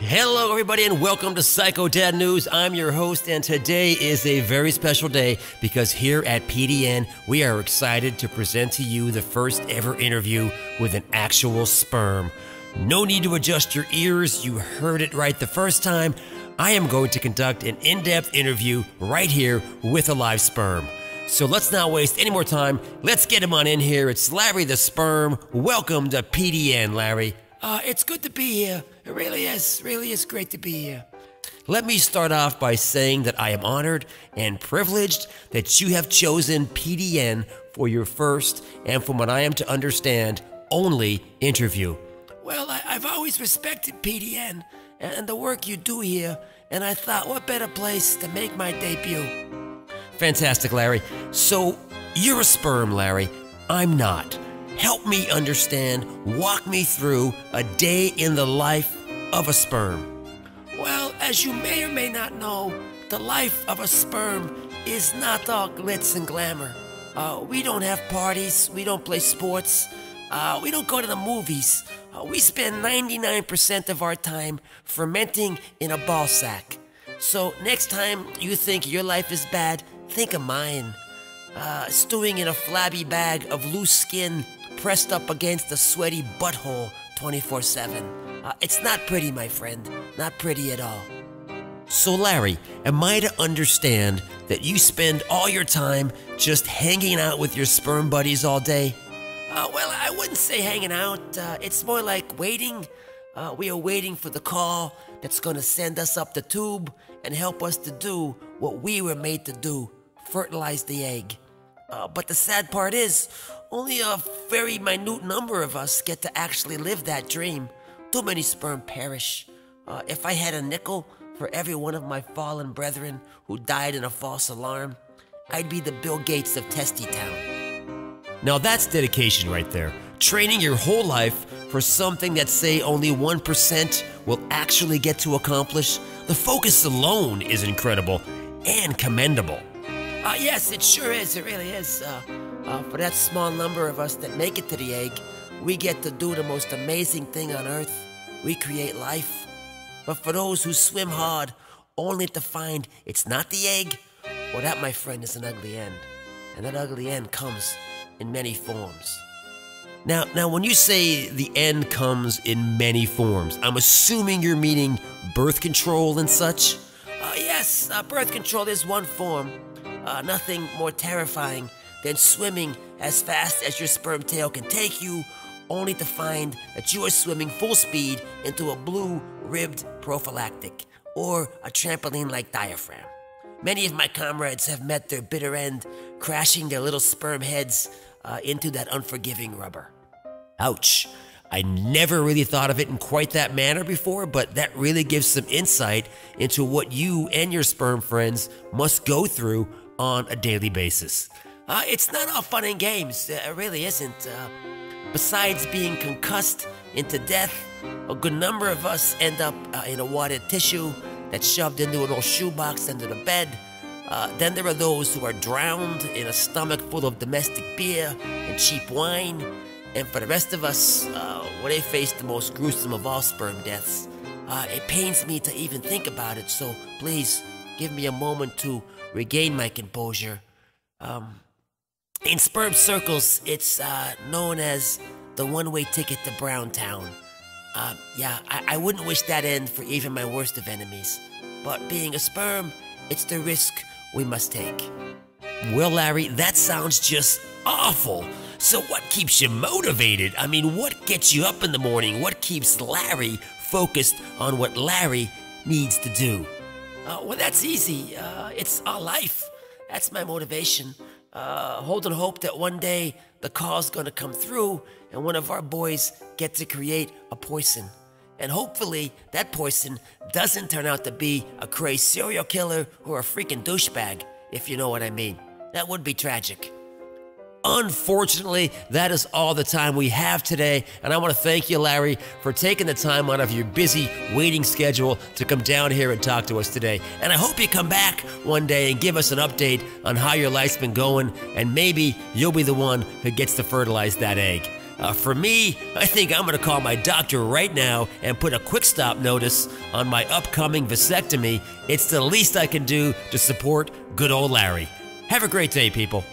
Hello, everybody, and welcome to Psycho Dad News. I'm your host, and today is a very special day because here at PDN, we are excited to present to you the first ever interview with an actual sperm. No need to adjust your ears. You heard it right the first time. I am going to conduct an in-depth interview right here with a live sperm. So let's not waste any more time. Let's get him on in here. It's Larry the Sperm. Welcome to PDN, Larry. It's good to be here. It really is great to be here. Let me start off by saying that I am honored and privileged that you have chosen PDN for your first and, from what I am to understand, only interview. Well, I've always respected PDN and the work you do here, and I thought, what better place to make my debut? Fantastic, Larry. So, you're a sperm, Larry. I'm not. Help me understand, walk me through a day in the life of a sperm. Well, as you may or may not know, the life of a sperm is not all glitz and glamour. We don't have parties, we don't play sports, we don't go to the movies. We spend 99% of our time fermenting in a ball sack. So next time you think your life is bad, think of mine. Stewing in a flabby bag of loose skin pressed up against a sweaty butthole 24/7. It's not pretty, my friend. Not pretty at all. So, Larry, am I to understand that you spend all your time just hanging out with your sperm buddies all day? Well, I wouldn't say hanging out. It's more like waiting. We are waiting for the call that's going to send us up the tube and help us to do what we were made to do, fertilize the egg. But the sad part is, only a very minute number of us get to actually live that dream. Too many sperm perish. If I had a nickel for every one of my fallen brethren who died in a false alarm, I'd be the Bill Gates of Testy Town. Now that's dedication right there. Training your whole life for something that, say, only 1% will actually get to accomplish. The focus alone is incredible and commendable. Yes, it sure is. It really is. For that small number of us that make it to the egg, we get to do the most amazing thing on earth. We create life. But for those who swim hard, only to find it's not the egg, well, that, my friend, is an ugly end. And that ugly end comes in many forms. Now, when you say the end comes in many forms, I'm assuming you're meaning birth control and such? Yes, birth control is one form. Nothing more terrifying than swimming as fast as your sperm tail can take you, only to find that you are swimming full speed into a blue-ribbed prophylactic, or a trampoline-like diaphragm. Many of my comrades have met their bitter end, crashing their little sperm heads into that unforgiving rubber. Ouch. I never really thought of it in quite that manner before, but that really gives some insight into what you and your sperm friends must go through on a daily basis. It's not all fun and games. It really isn't. Besides being concussed into death, a good number of us end up in a wadded tissue that's shoved into an old shoebox under the bed. Then there are those who are drowned in a stomach full of domestic beer and cheap wine. And for the rest of us, they face the most gruesome of all sperm deaths. It pains me to even think about it, so please give me a moment to regain my composure. In sperm circles, it's known as the one-way ticket to Browntown. I wouldn't wish that end for even my worst of enemies. But being a sperm, it's the risk we must take. Well, Larry, that sounds just awful. So what keeps you motivated? I mean, what gets you up in the morning? What keeps Larry focused on what Larry needs to do? Well, that's easy. It's our life. That's my motivation. Holding hope that one day the call's gonna come through and one of our boys get to create a poison. And hopefully that poison doesn't turn out to be a crazed serial killer or a freaking douchebag, if you know what I mean. That would be tragic. Unfortunately, that is all the time we have today, and I want to thank you, Larry, for taking the time out of your busy waiting schedule to come down here and talk to us today. And I hope you come back one day and give us an update on how your life's been going, and maybe you'll be the one who gets to fertilize that egg. For me, I think I'm going to call my doctor right now and put a quick stop notice on my upcoming vasectomy. It's the least I can do to support good old Larry. Have a great day, people.